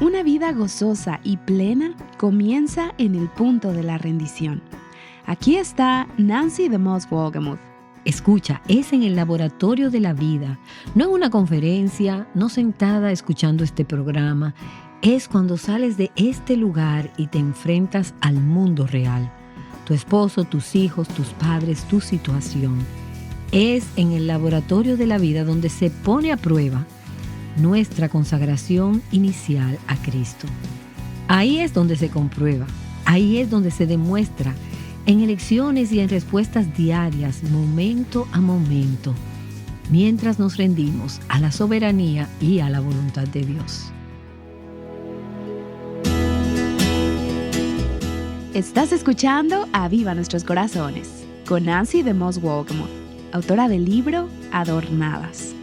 Una vida gozosa y plena comienza en el punto de la rendición. Aquí está Nancy DeMoss Wolgemuth. Escucha, es en el laboratorio de la vida, no en una conferencia, no sentada escuchando este programa. Es cuando sales de este lugar y te enfrentas al mundo real. Tu esposo, tus hijos, tus padres, tu situación. Es en el laboratorio de la vida donde se pone a prueba nuestra consagración inicial a Cristo. Ahí es donde se comprueba, ahí es donde se demuestra en elecciones y en respuestas diarias, momento a momento, mientras nos rendimos a la soberanía y a la voluntad de Dios. Estás escuchando Aviva Nuestros Corazones con Nancy DeMoss Wolgemuth, autora del libro Adornadas,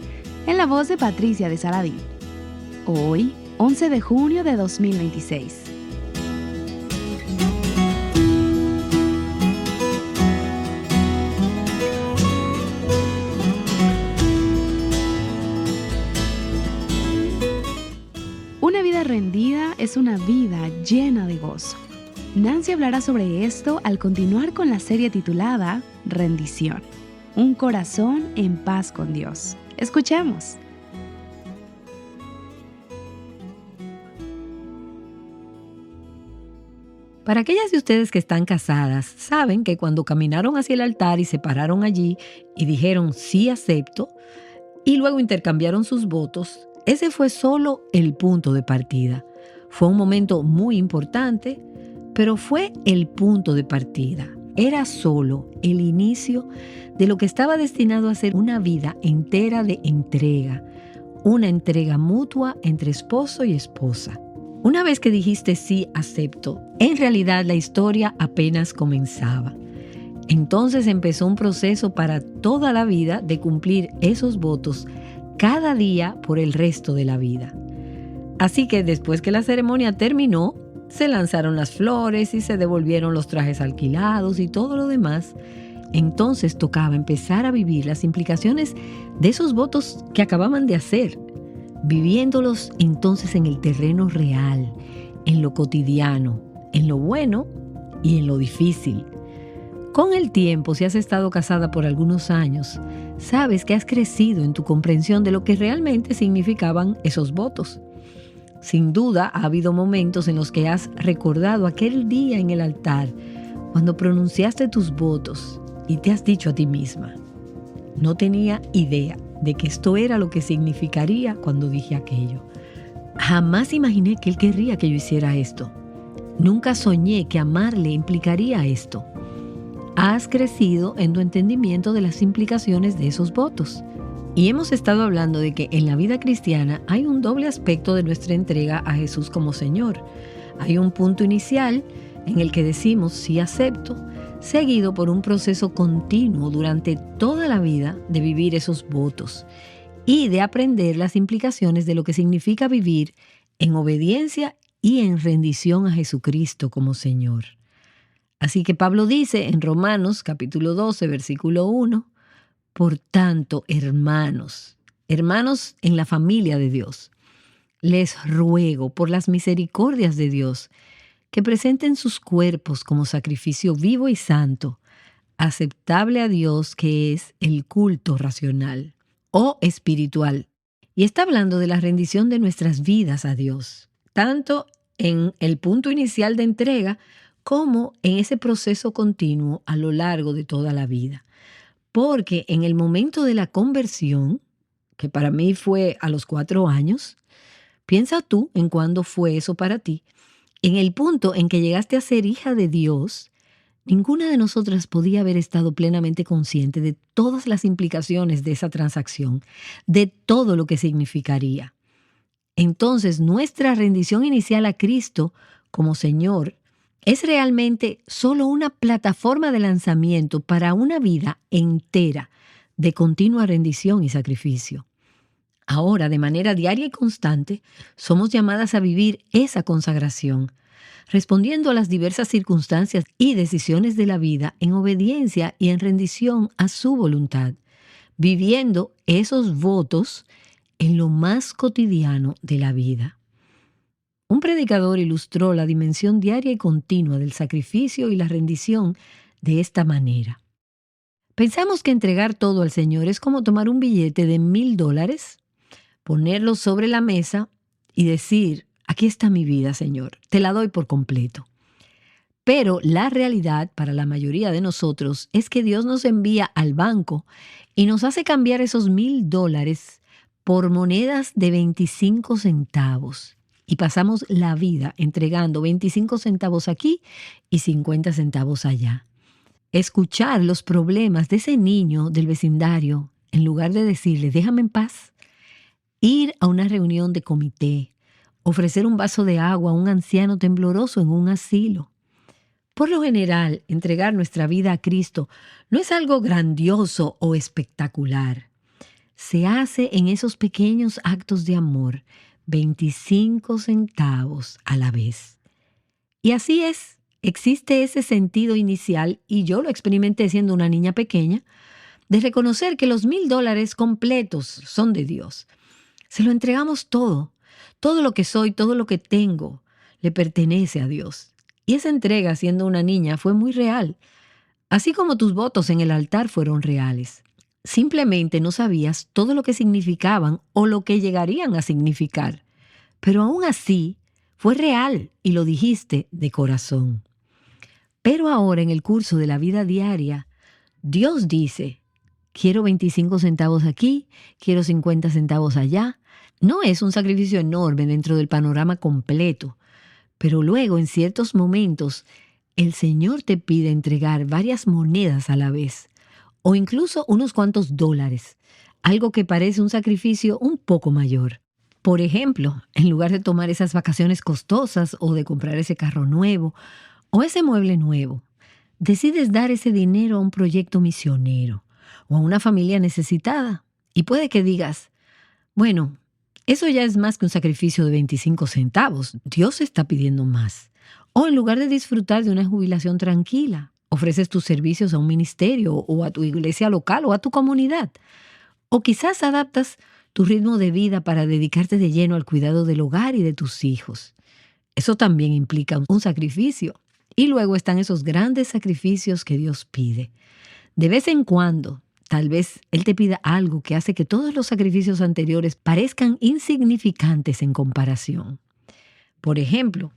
en la voz de Patricia de Saladín. Hoy, 11 de junio de 2026. Una vida rendida es una vida llena de gozo. Nancy hablará sobre esto al continuar con la serie titulada Rendición, un corazón en paz con Dios. Escuchemos. Para aquellas de ustedes que están casadas, saben que cuando caminaron hacia el altar y se pararon allí y dijeron sí acepto, y luego intercambiaron sus votos, ese fue solo el punto de partida. Fue un momento muy importante, pero fue el punto de partida. Era solo el inicio de lo que estaba destinado a ser una vida entera de entrega, una entrega mutua entre esposo y esposa. Una vez que dijiste sí, acepto, en realidad la historia apenas comenzaba. Entonces empezó un proceso para toda la vida de cumplir esos votos cada día por el resto de la vida. Así que después que la ceremonia terminó, se lanzaron las flores y se devolvieron los trajes alquilados y todo lo demás. Entonces tocaba empezar a vivir las implicaciones de esos votos que acababan de hacer, viviéndolos entonces en el terreno real, en lo cotidiano, en lo bueno y en lo difícil. Con el tiempo, si has estado casada por algunos años, sabes que has crecido en tu comprensión de lo que realmente significaban esos votos. Sin duda, ha habido momentos en los que has recordado aquel día en el altar, cuando pronunciaste tus votos y te has dicho a ti misma: no tenía idea de que esto era lo que significaría cuando dije aquello. Jamás imaginé que él querría que yo hiciera esto. Nunca soñé que amarle implicaría esto. Has crecido en tu entendimiento de las implicaciones de esos votos. Y hemos estado hablando de que en la vida cristiana hay un doble aspecto de nuestra entrega a Jesús como Señor. Hay un punto inicial en el que decimos sí acepto, seguido por un proceso continuo durante toda la vida de vivir esos votos y de aprender las implicaciones de lo que significa vivir en obediencia y en rendición a Jesucristo como Señor. Así que Pablo dice en Romanos capítulo 12, versículo 1, por tanto, hermanos en la familia de Dios, les ruego por las misericordias de Dios que presenten sus cuerpos como sacrificio vivo y santo, aceptable a Dios, que es el culto racional o espiritual. Y está hablando de la rendición de nuestras vidas a Dios, tanto en el punto inicial de entrega como en ese proceso continuo a lo largo de toda la vida. Porque en el momento de la conversión, que para mí fue a los 4 años, piensa tú en cuándo fue eso para ti. En el punto en que llegaste a ser hija de Dios, ninguna de nosotras podía haber estado plenamente consciente de todas las implicaciones de esa transacción, de todo lo que significaría. Entonces, nuestra rendición inicial a Cristo como Señor es realmente solo una plataforma de lanzamiento para una vida entera de continua rendición y sacrificio. Ahora, de manera diaria y constante, somos llamadas a vivir esa consagración, respondiendo a las diversas circunstancias y decisiones de la vida en obediencia y en rendición a su voluntad, viviendo esos votos en lo más cotidiano de la vida. Un predicador ilustró la dimensión diaria y continua del sacrificio y la rendición de esta manera. Pensamos que entregar todo al Señor es como tomar un billete de $1,000, ponerlo sobre la mesa y decir, aquí está mi vida, Señor, te la doy por completo. Pero la realidad para la mayoría de nosotros es que Dios nos envía al banco y nos hace cambiar esos $1,000 por monedas de 25 centavos. Y pasamos la vida entregando 25 centavos aquí y 50 centavos allá. Escuchar los problemas de ese niño del vecindario, en lugar de decirle, déjame en paz. Ir a una reunión de comité, ofrecer un vaso de agua a un anciano tembloroso en un asilo. Por lo general, entregar nuestra vida a Cristo no es algo grandioso o espectacular. Se hace en esos pequeños actos de amor, 25 centavos a la vez. Y así es, existe ese sentido inicial, y yo lo experimenté siendo una niña pequeña, de reconocer que los $1,000 completos son de Dios. Se lo entregamos todo. Todo lo que soy, todo lo que tengo, le pertenece a Dios. Y esa entrega, siendo una niña, fue muy real. Así como tus votos en el altar fueron reales. Simplemente no sabías todo lo que significaban o lo que llegarían a significar. Pero aún así, fue real y lo dijiste de corazón. Pero ahora, en el curso de la vida diaria, Dios dice, quiero 25 centavos aquí, quiero 50 centavos allá. No es un sacrificio enorme dentro del panorama completo, pero luego en ciertos momentos el Señor te pide entregar varias monedas a la vez o incluso unos cuantos $, algo que parece un sacrificio un poco mayor. Por ejemplo, en lugar de tomar esas vacaciones costosas o de comprar ese carro nuevo o ese mueble nuevo, decides dar ese dinero a un proyecto misionero o a una familia necesitada. Y puede que digas, bueno, eso ya es más que un sacrificio de 25 centavos. Dios está pidiendo más. O en lugar de disfrutar de una jubilación tranquila, ofreces tus servicios a un ministerio o a tu iglesia local o a tu comunidad. O quizás adaptas tu ritmo de vida para dedicarte de lleno al cuidado del hogar y de tus hijos. Eso también implica un sacrificio. Y luego están esos grandes sacrificios que Dios pide. De vez en cuando, tal vez Él te pida algo que hace que todos los sacrificios anteriores parezcan insignificantes en comparación. Por ejemplo,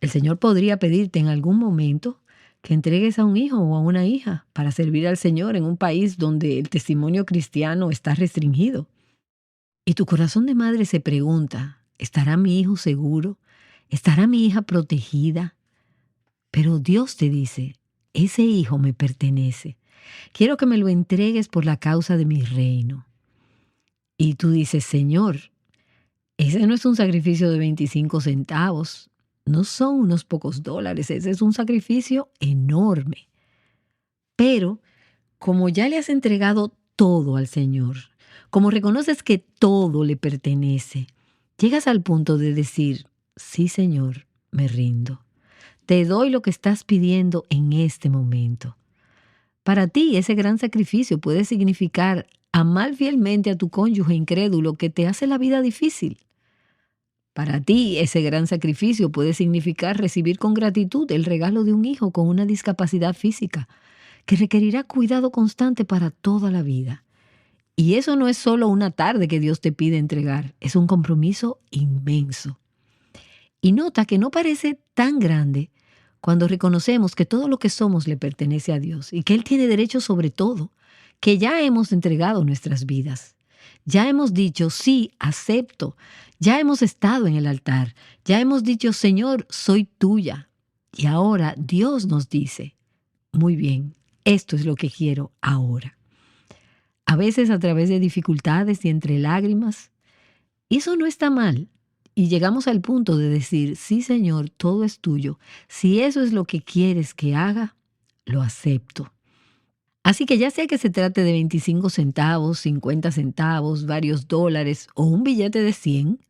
el Señor podría pedirte en algún momento que entregues a un hijo o a una hija para servir al Señor en un país donde el testimonio cristiano está restringido. Y tu corazón de madre se pregunta, ¿estará mi hijo seguro? ¿Estará mi hija protegida? Pero Dios te dice, ese hijo me pertenece. Quiero que me lo entregues por la causa de mi reino. Y tú dices, Señor, ese no es un sacrificio de 25 centavos. No son unos pocos $, ese es un sacrificio enorme. Pero, como ya le has entregado todo al Señor, como reconoces que todo le pertenece, llegas al punto de decir, sí, Señor, me rindo. Te doy lo que estás pidiendo en este momento. Para ti, ese gran sacrificio puede significar amar fielmente a tu cónyuge incrédulo que te hace la vida difícil. Para ti, ese gran sacrificio puede significar recibir con gratitud el regalo de un hijo con una discapacidad física que requerirá cuidado constante para toda la vida. Y eso no es solo una tarde que Dios te pide entregar, es un compromiso inmenso. Y nota que no parece tan grande cuando reconocemos que todo lo que somos le pertenece a Dios y que Él tiene derecho sobre todo, que ya hemos entregado nuestras vidas. Ya hemos dicho, sí, acepto. Ya hemos estado en el altar. Ya hemos dicho, Señor, soy tuya. Y ahora Dios nos dice, muy bien, esto es lo que quiero ahora. A veces a través de dificultades y entre lágrimas. Eso no está mal. Y llegamos al punto de decir, sí, Señor, todo es tuyo. Si eso es lo que quieres que haga, lo acepto. Así que ya sea que se trate de 25 centavos, 50 centavos, varios $, o un billete de 100,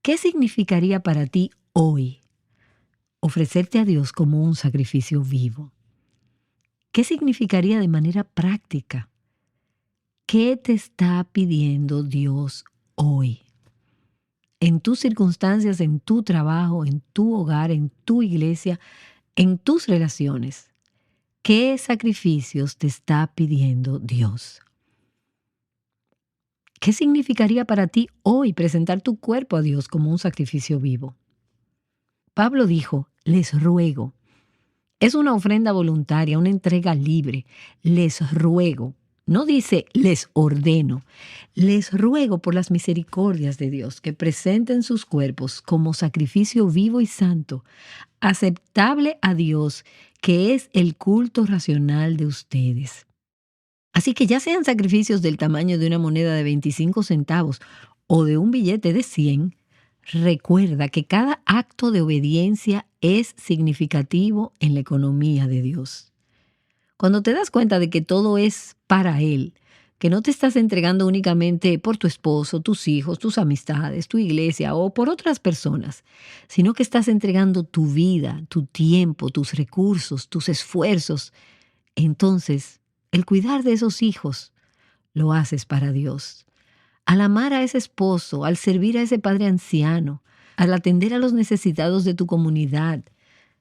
¿qué significaría para ti hoy ofrecerte a Dios como un sacrificio vivo? ¿Qué significaría de manera práctica? ¿Qué te está pidiendo Dios hoy? en tus circunstancias, en tu trabajo, en tu hogar, en tu iglesia, en tus relaciones. ¿Qué sacrificios te está pidiendo Dios? ¿Qué significaría para ti hoy presentar tu cuerpo a Dios como un sacrificio vivo? Pablo dijo, les ruego. Es una ofrenda voluntaria, una entrega libre. Les ruego. No dice les ordeno. Les ruego por las misericordias de Dios que presenten sus cuerpos como sacrificio vivo y santo, aceptable a Dios, que es el culto racional de ustedes. Así que ya sean sacrificios del tamaño de una moneda de 25 centavos o de un billete de 100, recuerda que cada acto de obediencia es significativo en la economía de Dios. Cuando te das cuenta de que todo es para Él, que no te estás entregando únicamente por tu esposo, tus hijos, tus amistades, tu iglesia o por otras personas, sino que estás entregando tu vida, tu tiempo, tus recursos, tus esfuerzos, entonces el cuidar de esos hijos lo haces para Dios. Al amar a ese esposo, al servir a ese padre anciano, al atender a los necesitados de tu comunidad,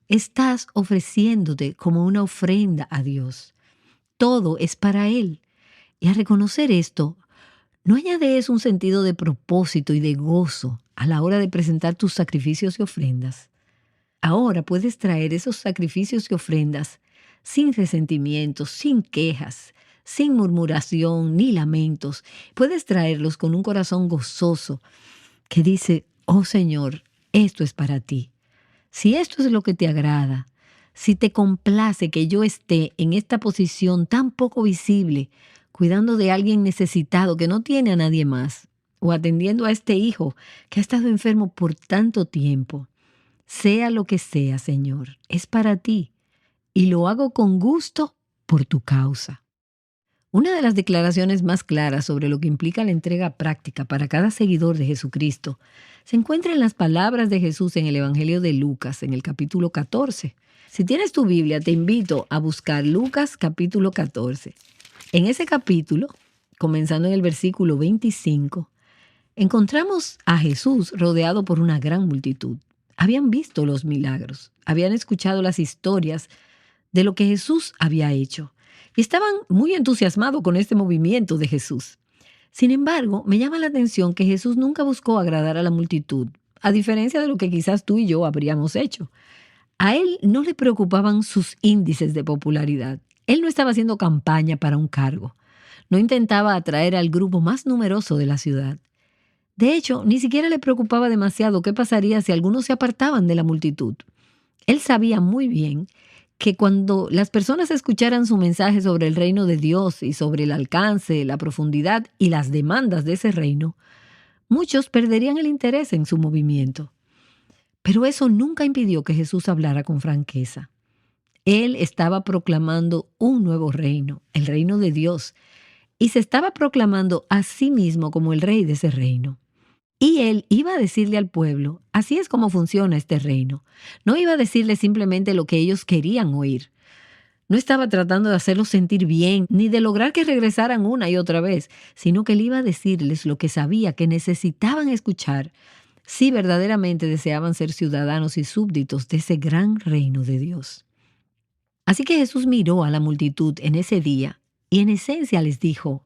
estás ofreciéndote como una ofrenda a Dios. Todo es para Él. Y al reconocer esto, ¿no añades un sentido de propósito y de gozo a la hora de presentar tus sacrificios y ofrendas? Ahora puedes traer esos sacrificios y ofrendas sin resentimientos, sin quejas, sin murmuración ni lamentos. Puedes traerlos con un corazón gozoso que dice, oh Señor, esto es para ti. Si esto es lo que te agrada, si te complace que yo esté en esta posición tan poco visible, cuidando de alguien necesitado que no tiene a nadie más, o atendiendo a este hijo que ha estado enfermo por tanto tiempo, sea lo que sea, Señor, es para ti, y lo hago con gusto por tu causa. Una de las declaraciones más claras sobre lo que implica la entrega práctica para cada seguidor de Jesucristo se encuentra en las palabras de Jesús en el Evangelio de Lucas, en el capítulo 14. Si tienes tu Biblia, te invito a buscar Lucas capítulo 14. En ese capítulo, comenzando en el versículo 25, encontramos a Jesús rodeado por una gran multitud. Habían visto los milagros, habían escuchado las historias de lo que Jesús había hecho. Y estaban muy entusiasmados con este movimiento de Jesús. Sin embargo, me llama la atención que Jesús nunca buscó agradar a la multitud, a diferencia de lo que quizás tú y yo habríamos hecho. A él no le preocupaban sus índices de popularidad. Él no estaba haciendo campaña para un cargo. No intentaba atraer al grupo más numeroso de la ciudad. De hecho, ni siquiera le preocupaba demasiado qué pasaría si algunos se apartaban de la multitud. Él sabía muy bien que cuando las personas escucharan su mensaje sobre el reino de Dios y sobre el alcance, la profundidad y las demandas de ese reino, muchos perderían el interés en su movimiento. Pero eso nunca impidió que Jesús hablara con franqueza. Él estaba proclamando un nuevo reino, el reino de Dios, y se estaba proclamando a sí mismo como el rey de ese reino. Y él iba a decirle al pueblo, así es como funciona este reino. No iba a decirle simplemente lo que ellos querían oír. No estaba tratando de hacerlos sentir bien, ni de lograr que regresaran una y otra vez, sino que él iba a decirles lo que sabía que necesitaban escuchar si verdaderamente deseaban ser ciudadanos y súbditos de ese gran reino de Dios. Así que Jesús miró a la multitud en ese día y en esencia les dijo,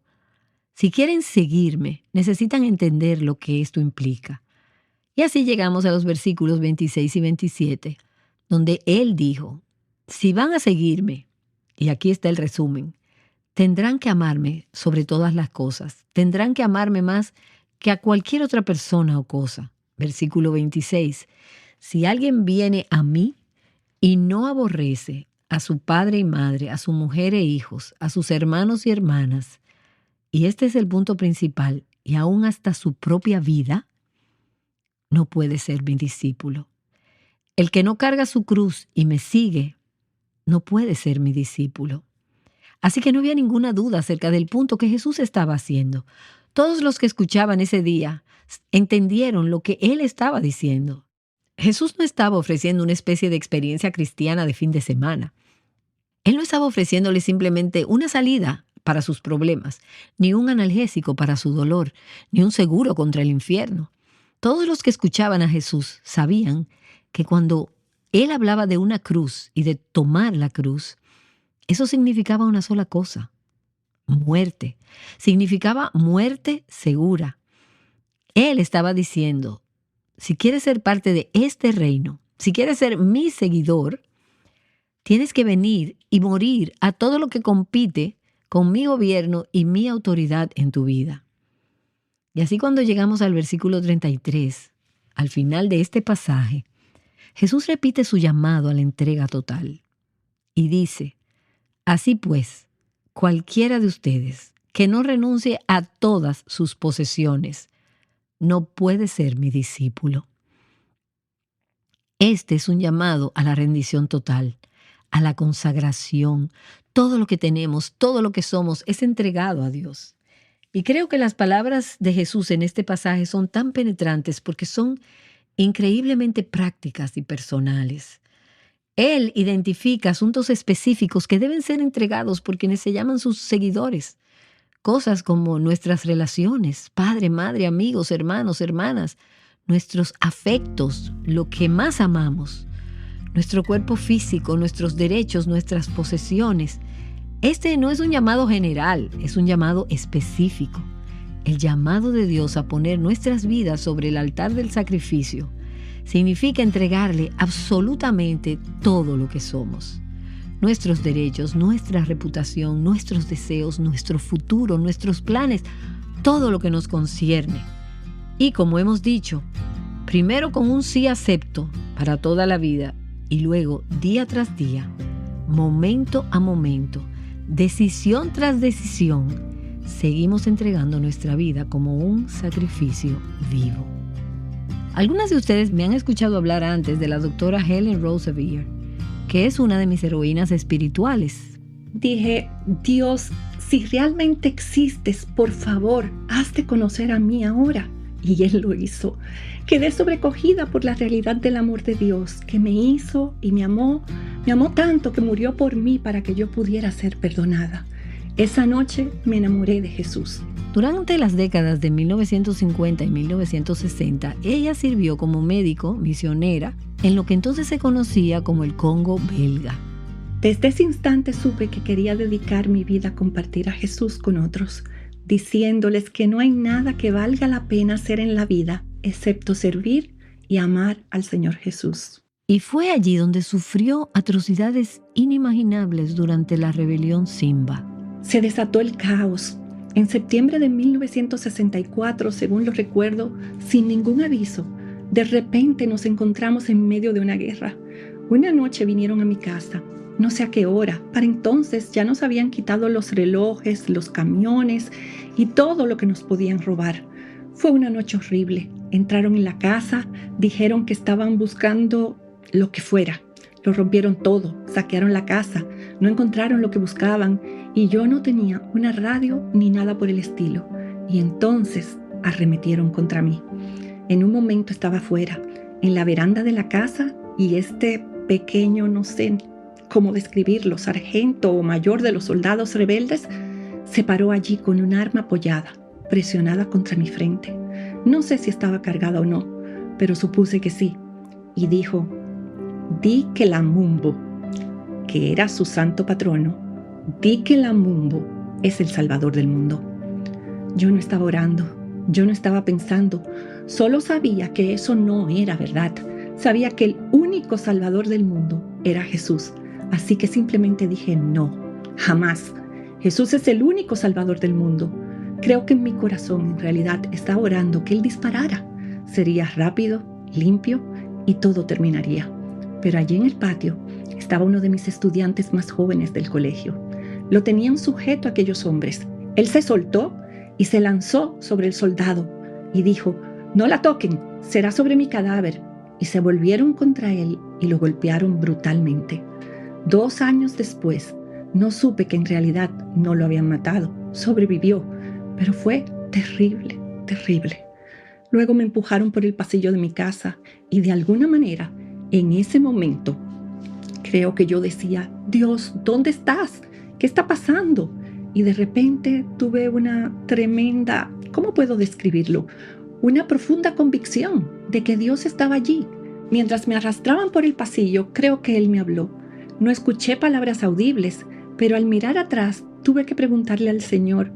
si quieren seguirme, necesitan entender lo que esto implica. Y así llegamos a los versículos 26 y 27, donde Él dijo, si van a seguirme, y aquí está el resumen, tendrán que amarme sobre todas las cosas, tendrán que amarme más que a cualquier otra persona o cosa. Versículo 26, si alguien viene a mí y no aborrece a su padre y madre, a su mujer e hijos, a sus hermanos y hermanas, y este es el punto principal, y aún hasta su propia vida, no puede ser mi discípulo. El que no carga su cruz y me sigue, no puede ser mi discípulo. Así que no había ninguna duda acerca del punto que Jesús estaba haciendo. Todos los que escuchaban ese día entendieron lo que Él estaba diciendo. Jesús no estaba ofreciendo una especie de experiencia cristiana de fin de semana. Él no estaba ofreciéndole simplemente una salida para sus problemas, ni un analgésico para su dolor, ni un seguro contra el infierno. Todos los que escuchaban a Jesús sabían que cuando Él hablaba de una cruz y de tomar la cruz, eso significaba una sola cosa: muerte. Significaba muerte segura. Él estaba diciendo: si quieres ser parte de este reino, si quieres ser mi seguidor, tienes que venir y morir a todo lo que compite con mi gobierno y mi autoridad en tu vida. Y así, cuando llegamos al versículo 33, al final de este pasaje, Jesús repite su llamado a la entrega total y dice: así pues, cualquiera de ustedes que no renuncie a todas sus posesiones no puede ser mi discípulo. Este es un llamado a la rendición total, a la consagración. Todo lo que tenemos, todo lo que somos es entregado a Dios. Y creo que las palabras de Jesús en este pasaje son tan penetrantes porque son increíblemente prácticas y personales. Él identifica asuntos específicos que deben ser entregados por quienes se llaman sus seguidores. Cosas como nuestras relaciones, padre, madre, amigos, hermanos, hermanas, nuestros afectos, lo que más amamos, nuestro cuerpo físico, nuestros derechos, nuestras posesiones. Este no es un llamado general, es un llamado específico. El llamado de Dios a poner nuestras vidas sobre el altar del sacrificio significa entregarle absolutamente todo lo que somos. Nuestros derechos, nuestra reputación, nuestros deseos, nuestro futuro, nuestros planes, todo lo que nos concierne. Y como hemos dicho, primero con un sí acepto para toda la vida y luego día tras día, momento a momento, decisión tras decisión, seguimos entregando nuestra vida como un sacrificio vivo. Algunas de ustedes me han escuchado hablar antes de la doctora Helen Roseveare, que es una de mis heroínas espirituales. Dije: Dios, si realmente existes, por favor, hazte conocer a mí ahora. Y Él lo hizo. Quedé sobrecogida por la realidad del amor de Dios, que me hizo y me amó tanto que murió por mí para que yo pudiera ser perdonada. Esa noche me enamoré de Jesús. Durante las décadas de 1950 y 1960, ella sirvió como médico misionera en lo que entonces se conocía como el Congo belga. Desde ese instante supe que quería dedicar mi vida a compartir a Jesús con otros, diciéndoles que no hay nada que valga la pena hacer en la vida excepto servir y amar al Señor Jesús. Y fue allí donde sufrió atrocidades inimaginables durante la rebelión Simba. Se desató el caos. En septiembre de 1964, según lo recuerdo, sin ningún aviso, de repente nos encontramos en medio de una guerra. Una noche vinieron a mi casa, no sé a qué hora. Para entonces ya nos habían quitado los relojes, los camiones y todo lo que nos podían robar. Fue una noche horrible. Entraron en la casa, dijeron que estaban buscando lo que fuera. Lo rompieron todo, saquearon la casa, no encontraron lo que buscaban y yo no tenía una radio ni nada por el estilo. Y entonces arremetieron contra mí. En un momento estaba afuera, en la veranda de la casa, y este pequeño, no sé cómo describirlo, sargento o mayor de los soldados rebeldes, se paró allí con un arma apoyada, presionada contra mi frente. No sé si estaba cargada o no, pero supuse que sí. Y dijo: di que Lamumbo, que era su santo patrono, di que Lamumbo es el salvador del mundo. Yo no estaba orando, yo no estaba pensando, solo sabía que eso no era verdad. Sabía que el único salvador del mundo era Jesús. Así que simplemente dije: no, jamás. Jesús es el único salvador del mundo. Creo que en mi corazón en realidad estaba orando que Él disparara. Sería rápido, limpio y todo terminaría. Pero allí en el patio estaba uno de mis estudiantes más jóvenes del colegio. Lo tenían sujeto a aquellos hombres. Él se soltó y se lanzó sobre el soldado y dijo: no la toquen, será sobre mi cadáver. Y se volvieron contra él y lo golpearon brutalmente. 2 años después, no supe que en realidad no lo habían matado. Sobrevivió, pero fue terrible, terrible. Luego me empujaron por el pasillo de mi casa y de alguna manera, en ese momento, creo que yo decía: Dios, ¿dónde estás? ¿Qué está pasando? Y de repente tuve una tremenda, ¿cómo puedo describirlo? una profunda convicción de que Dios estaba allí. Mientras me arrastraban por el pasillo, creo que Él me habló. No escuché palabras audibles, pero al mirar atrás tuve que preguntarle al Señor,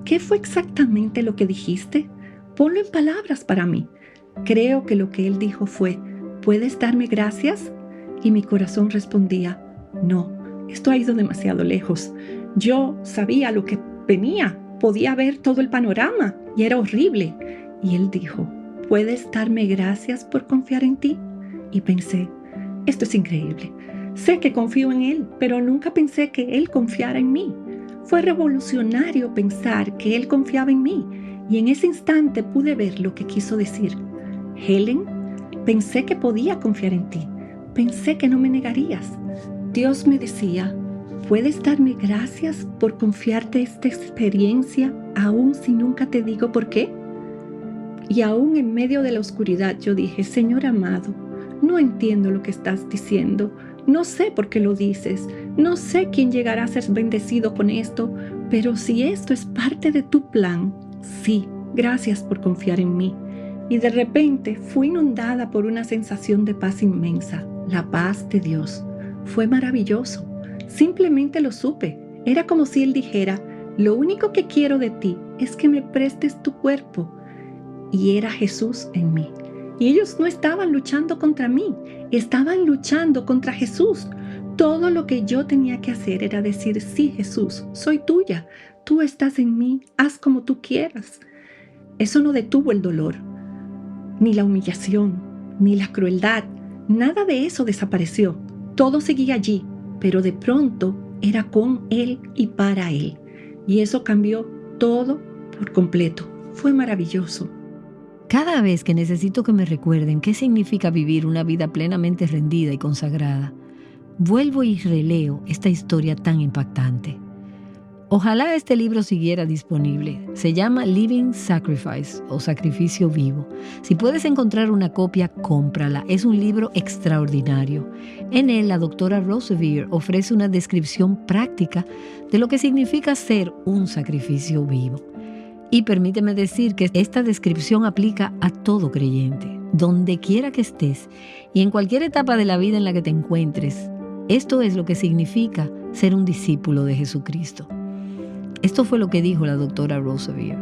¿qué fue exactamente lo que dijiste? Ponlo en palabras para mí. Creo que lo que Él dijo fue, ¿puedes darme gracias? Y mi corazón respondía, no, esto ha ido demasiado lejos. Yo sabía lo que venía, podía ver todo el panorama y era horrible. Y Él dijo, ¿puedes darme gracias por confiar en ti? Y pensé, esto es increíble. Sé que confío en Él, pero nunca pensé que Él confiara en mí. Fue revolucionario pensar que Él confiaba en mí y en ese instante pude ver lo que quiso decir. Helen, pensé que podía confiar en ti. Pensé que no me negarías. Dios me decía, ¿puedes darme gracias por confiarte esta experiencia aún si nunca te digo por qué? Y aún en medio de la oscuridad yo dije, Señor amado, no entiendo lo que estás diciendo. No sé por qué lo dices, no sé quién llegará a ser bendecido con esto, pero si esto es parte de tu plan, sí, gracias por confiar en mí. Y de repente fui inundada por una sensación de paz inmensa, la paz de Dios. Fue maravilloso, simplemente lo supe. Era como si Él dijera, lo único que quiero de ti es que me prestes tu cuerpo. Y era Jesús en mí. Y ellos no estaban luchando contra mí, estaban luchando contra Jesús. Todo lo que yo tenía que hacer era decir, sí, Jesús, soy tuya, tú estás en mí, haz como tú quieras. Eso no detuvo el dolor, ni la humillación, ni la crueldad, nada de eso desapareció. Todo seguía allí, pero de pronto era con Él y para Él. Y eso cambió todo por completo. Fue maravilloso. Cada vez que necesito que me recuerden qué significa vivir una vida plenamente rendida y consagrada, vuelvo y releo esta historia tan impactante. Ojalá este libro siguiera disponible. Se llama Living Sacrifice o Sacrificio Vivo. Si puedes encontrar una copia, cómprala. Es un libro extraordinario. En él, la doctora Roseveare ofrece una descripción práctica de lo que significa ser un sacrificio vivo. Y permíteme decir que esta descripción aplica a todo creyente, donde quiera que estés y en cualquier etapa de la vida en la que te encuentres. Esto es lo que significa ser un discípulo de Jesucristo. Esto fue lo que dijo la doctora Roseveare.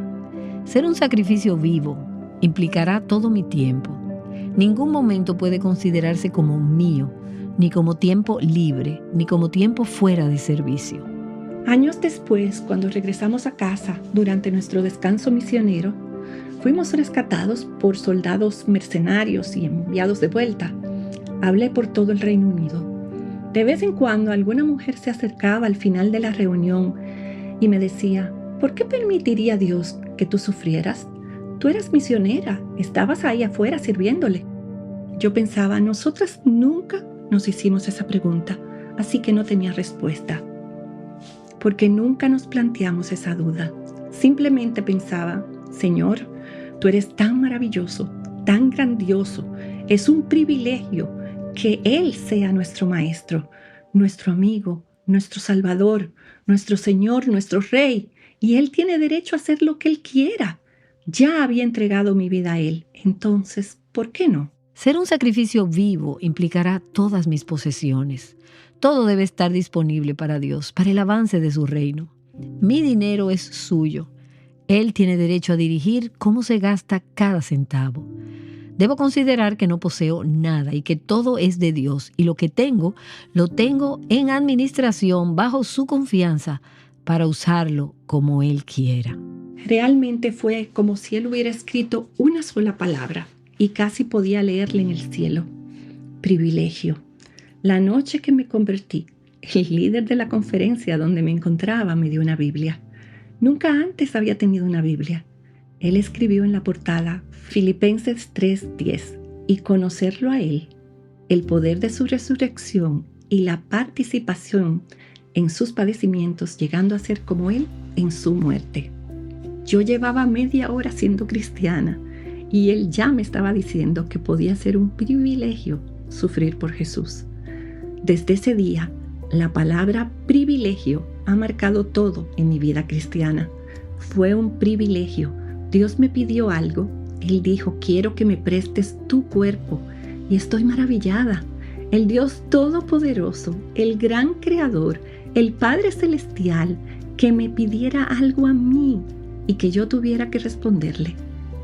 Ser un sacrificio vivo implicará todo mi tiempo. Ningún momento puede considerarse como mío, ni como tiempo libre, ni como tiempo fuera de servicio. Años después, cuando regresamos a casa durante nuestro descanso misionero, fuimos rescatados por soldados mercenarios y enviados de vuelta. Hablé por todo el Reino Unido. De vez en cuando alguna mujer se acercaba al final de la reunión y me decía, ¿por qué permitiría Dios que tú sufrieras? Tú eras misionera, estabas ahí afuera sirviéndole. Yo pensaba, nosotras nunca nos hicimos esa pregunta, así que no tenía respuesta. Porque nunca nos planteamos esa duda. Simplemente pensaba, Señor, tú eres tan maravilloso, tan grandioso. Es un privilegio que Él sea nuestro Maestro, nuestro amigo, nuestro Salvador, nuestro Señor, nuestro Rey. Y Él tiene derecho a hacer lo que Él quiera. Ya había entregado mi vida a Él. Entonces, ¿por qué no? Ser un sacrificio vivo implicará todas mis posesiones. Todo debe estar disponible para Dios, para el avance de su reino. Mi dinero es suyo. Él tiene derecho a dirigir cómo se gasta cada centavo. Debo considerar que no poseo nada y que todo es de Dios, y lo que tengo, lo tengo en administración bajo su confianza para usarlo como Él quiera. Realmente fue como si Él hubiera escrito una sola palabra y casi podía leerla en el cielo. Privilegio. La noche que me convertí, el líder de la conferencia donde me encontraba me dio una Biblia. Nunca antes había tenido una Biblia. Él escribió en la portada Filipenses 3:10 y conocerlo a Él, el poder de su resurrección y la participación en sus padecimientos, llegando a ser como Él en su muerte. Yo llevaba media hora siendo cristiana y Él ya me estaba diciendo que podía ser un privilegio sufrir por Jesús. Desde ese día, la palabra privilegio ha marcado todo en mi vida cristiana. Fue un privilegio. Dios me pidió algo, Él dijo, quiero que me prestes tu cuerpo. Y estoy maravillada. El Dios Todopoderoso, el gran Creador, el Padre Celestial, que me pidiera algo a mí y que yo tuviera que responderle.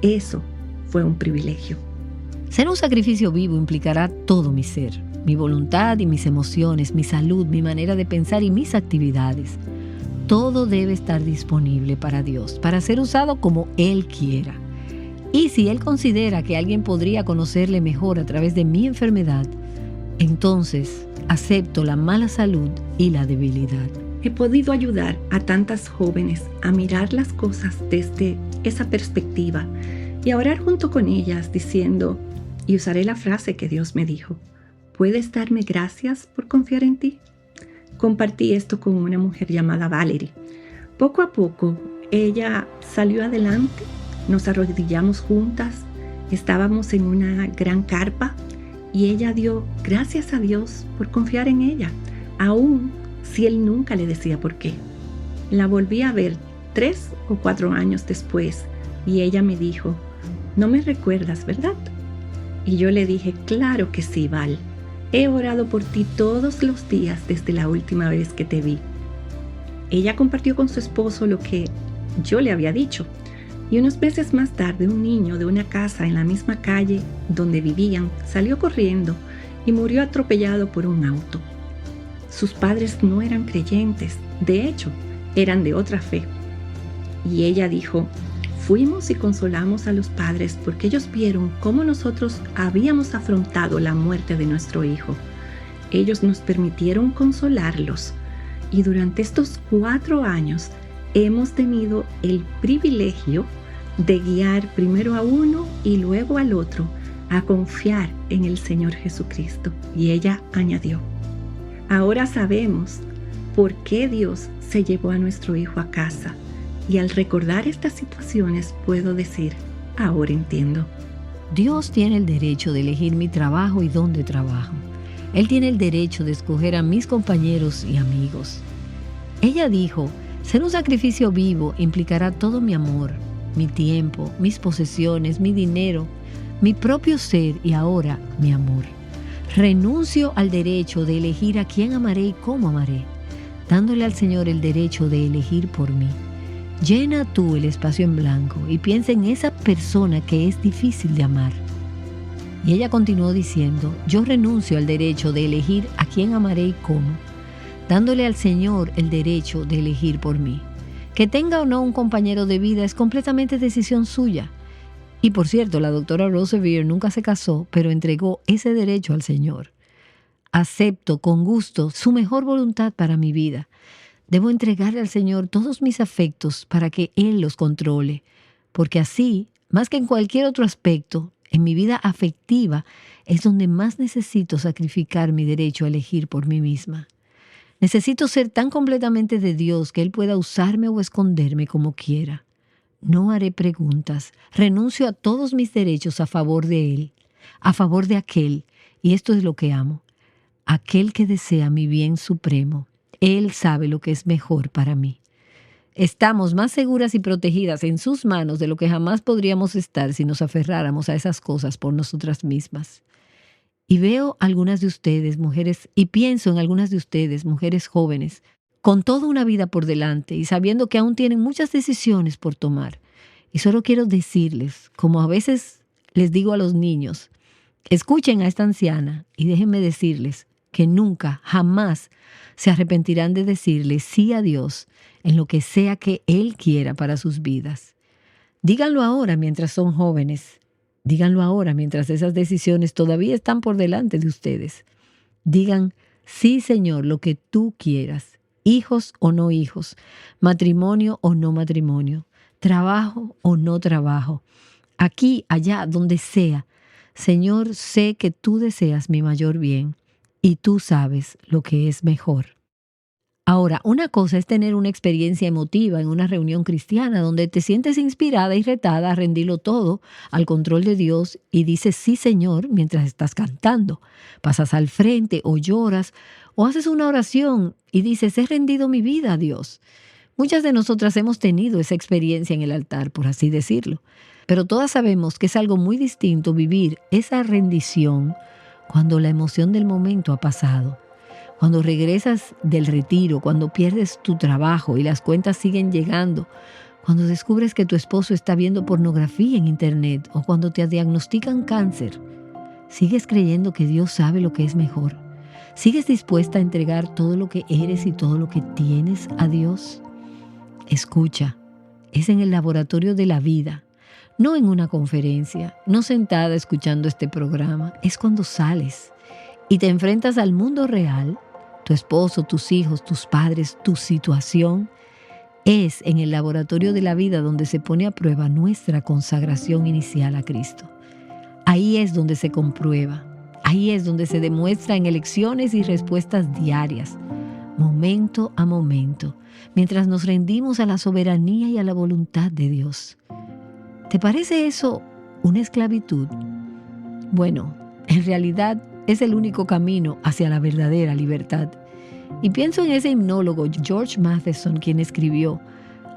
Eso fue un privilegio. Ser un sacrificio vivo implicará todo mi ser, mi voluntad y mis emociones, mi salud, mi manera de pensar y mis actividades. Todo debe estar disponible para Dios, para ser usado como Él quiera. Y si Él considera que alguien podría conocerle mejor a través de mi enfermedad, entonces acepto la mala salud y la debilidad. He podido ayudar a tantas jóvenes a mirar las cosas desde esa perspectiva y a orar junto con ellas diciendo, y usaré la frase que Dios me dijo, ¿puedes darme gracias por confiar en ti? Compartí esto con una mujer llamada Valerie. Poco a poco, ella salió adelante, nos arrodillamos juntas, estábamos en una gran carpa y ella dio gracias a Dios por confiar en ella, aún si Él nunca le decía por qué. La volví a ver 3 o 4 años después y ella me dijo, ¿no me recuerdas, verdad? Y yo le dije, claro que sí, Val. He orado por ti todos los días desde la última vez que te vi. Ella compartió con su esposo lo que yo le había dicho. Y unos meses más tarde, un niño de una casa en la misma calle donde vivían salió corriendo y murió atropellado por un auto. Sus padres no eran creyentes, de hecho, eran de otra fe. Y ella dijo, fuimos y consolamos a los padres porque ellos vieron cómo nosotros habíamos afrontado la muerte de nuestro hijo. Ellos nos permitieron consolarlos y durante estos 4 años hemos tenido el privilegio de guiar primero a uno y luego al otro a confiar en el Señor Jesucristo. Y ella añadió, ahora sabemos por qué Dios se llevó a nuestro hijo a casa. Y al recordar estas situaciones puedo decir, ahora entiendo. Dios tiene el derecho de elegir mi trabajo y dónde trabajo. Él tiene el derecho de escoger a mis compañeros y amigos. Ella dijo, ser un sacrificio vivo implicará todo mi amor, mi tiempo, mis posesiones, mi dinero, mi propio ser y ahora mi amor. Renuncio al derecho de elegir a quién amaré y cómo amaré, dándole al Señor el derecho de elegir por mí. Llena tú el espacio en blanco y piensa en esa persona que es difícil de amar. Y ella continuó diciendo, yo renuncio al derecho de elegir a quién amaré y cómo, dándole al Señor el derecho de elegir por mí. Que tenga o no un compañero de vida es completamente decisión suya. Y por cierto, la doctora Roseveare nunca se casó, pero entregó ese derecho al Señor. Acepto con gusto su mejor voluntad para mi vida. Debo entregarle al Señor todos mis afectos para que Él los controle, porque así, más que en cualquier otro aspecto, en mi vida afectiva es donde más necesito sacrificar mi derecho a elegir por mí misma. Necesito ser tan completamente de Dios que Él pueda usarme o esconderme como quiera. No haré preguntas, renuncio a todos mis derechos a favor de Él, a favor de aquel, y esto es lo que amo, aquel que desea mi bien supremo. Él sabe lo que es mejor para mí. Estamos más seguras y protegidas en sus manos de lo que jamás podríamos estar si nos aferráramos a esas cosas por nosotras mismas. Y veo algunas de ustedes, mujeres, y pienso en algunas de ustedes, mujeres jóvenes, con toda una vida por delante y sabiendo que aún tienen muchas decisiones por tomar. Y solo quiero decirles, como a veces les digo a los niños, escuchen a esta anciana y déjenme decirles que nunca, jamás se arrepentirán de decirle sí a Dios en lo que sea que Él quiera para sus vidas. Díganlo ahora mientras son jóvenes. Díganlo ahora mientras esas decisiones todavía están por delante de ustedes. Digan, sí Señor, lo que tú quieras. Hijos o no hijos, matrimonio o no matrimonio, trabajo o no trabajo. Aquí, allá, donde sea. Señor, sé que tú deseas mi mayor bien. Y tú sabes lo que es mejor. Ahora, una cosa es tener una experiencia emotiva en una reunión cristiana donde te sientes inspirada y retada a rendirlo todo al control de Dios y dices sí Señor mientras estás cantando. Pasas al frente o lloras o haces una oración y dices he rendido mi vida a Dios. Muchas de nosotras hemos tenido esa experiencia en el altar, por así decirlo. Pero todas sabemos que es algo muy distinto vivir esa rendición cuando la emoción del momento ha pasado. Cuando regresas del retiro, cuando pierdes tu trabajo y las cuentas siguen llegando, cuando descubres que tu esposo está viendo pornografía en internet o cuando te diagnostican cáncer, ¿sigues creyendo que Dios sabe lo que es mejor? ¿Sigues dispuesta a entregar todo lo que eres y todo lo que tienes a Dios? Escucha, es en el laboratorio de la vida, no en una conferencia, no sentada escuchando este programa. Es cuando sales y te enfrentas al mundo real, tu esposo, tus hijos, tus padres, tu situación. Es en el laboratorio de la vida donde se pone a prueba nuestra consagración inicial a Cristo. Ahí es donde se comprueba, ahí es donde se demuestra en elecciones y respuestas diarias, momento a momento, mientras nos rendimos a la soberanía y a la voluntad de Dios. ¿Te parece eso una esclavitud? Bueno, en realidad es el único camino hacia la verdadera libertad. Y pienso en ese himnólogo George Matheson, quien escribió: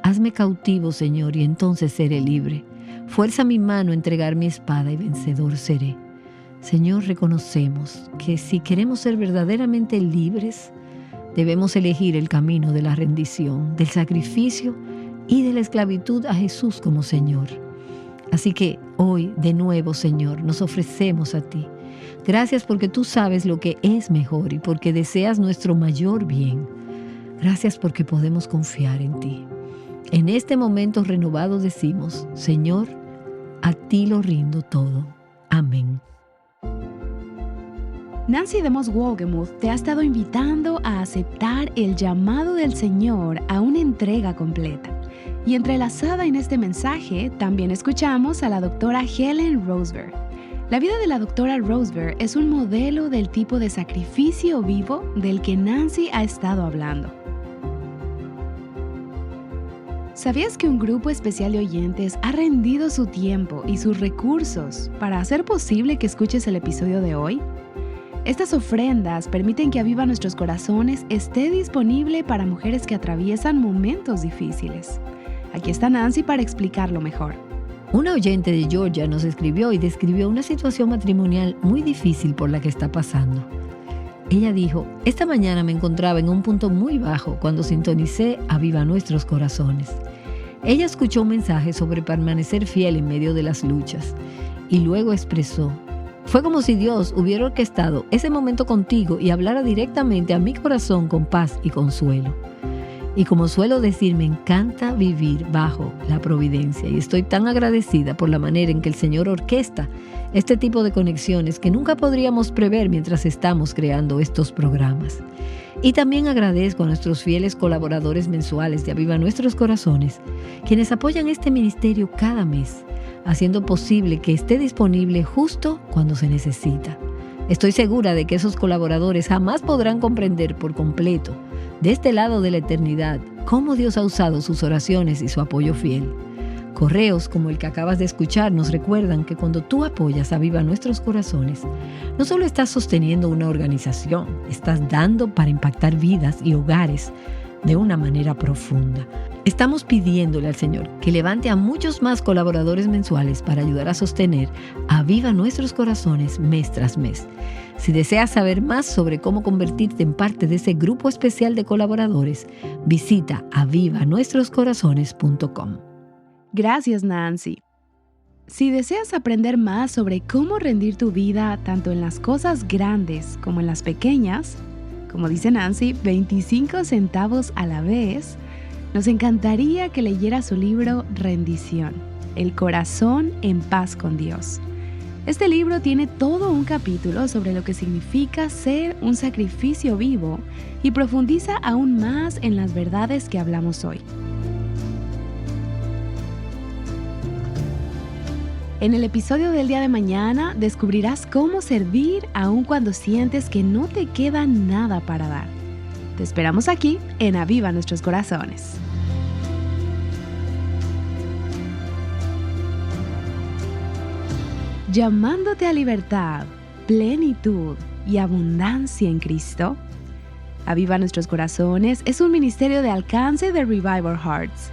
«Hazme cautivo, Señor, y entonces seré libre. Fuerza mi mano a entregar mi espada y vencedor seré». Señor, reconocemos que si queremos ser verdaderamente libres, debemos elegir el camino de la rendición, del sacrificio y de la esclavitud a Jesús como Señor. Así que hoy, de nuevo, Señor, nos ofrecemos a ti. Gracias porque tú sabes lo que es mejor y porque deseas nuestro mayor bien. Gracias porque podemos confiar en ti. En este momento renovado decimos: Señor, a ti lo rindo todo. Amén. Nancy DeMoss Wolgemuth te ha estado invitando a aceptar el llamado del Señor a una entrega completa. Y entrelazada en este mensaje, también escuchamos a la doctora Helen Roseberg. La vida de la doctora Roseberg es un modelo del tipo de sacrificio vivo del que Nancy ha estado hablando. ¿Sabías que un grupo especial de oyentes ha rendido su tiempo y sus recursos para hacer posible que escuches el episodio de hoy? Estas ofrendas permiten que Aviva Nuestros Corazones esté disponible para mujeres que atraviesan momentos difíciles. Aquí está Nancy para explicarlo mejor. Una oyente de Georgia nos escribió y describió una situación matrimonial muy difícil por la que está pasando. Ella dijo: «Esta mañana me encontraba en un punto muy bajo cuando sintonicé Aviva Nuestros Corazones. Ella escuchó un mensaje sobre permanecer fiel en medio de las luchas y luego expresó: fue como si Dios hubiera orquestado ese momento contigo y hablara directamente a mi corazón con paz y consuelo. Y como suelo decir, me encanta vivir bajo la providencia y estoy tan agradecida por la manera en que el Señor orquesta este tipo de conexiones que nunca podríamos prever mientras estamos creando estos programas. Y también agradezco a nuestros fieles colaboradores mensuales de Aviva Nuestros Corazones, quienes apoyan este ministerio cada mes, haciendo posible que esté disponible justo cuando se necesita. Estoy segura de que esos colaboradores jamás podrán comprender por completo, de este lado de la eternidad, cómo Dios ha usado sus oraciones y su apoyo fiel. Correos como el que acabas de escuchar nos recuerdan que cuando tú apoyas a Aviva Nuestros Corazones, no solo estás sosteniendo una organización, estás dando para impactar vidas y hogares de una manera profunda. Estamos pidiéndole al Señor que levante a muchos más colaboradores mensuales para ayudar a sostener a Aviva Nuestros Corazones mes tras mes. Si deseas saber más sobre cómo convertirte en parte de ese grupo especial de colaboradores, visita avivanuestroscorazones.com. Gracias, Nancy. Si deseas aprender más sobre cómo rendir tu vida tanto en las cosas grandes como en las pequeñas, como dice Nancy, 25 centavos a la vez, nos encantaría que leyeras su libro Rendición, El corazón en paz con Dios. Este libro tiene todo un capítulo sobre lo que significa ser un sacrificio vivo y profundiza aún más en las verdades que hablamos hoy. En el episodio del día de mañana descubrirás cómo servir aun cuando sientes que no te queda nada para dar. Te esperamos aquí en Aviva Nuestros Corazones. Llamándote a libertad, plenitud y abundancia en Cristo, Aviva Nuestros Corazones es un ministerio de alcance de Revival Hearts.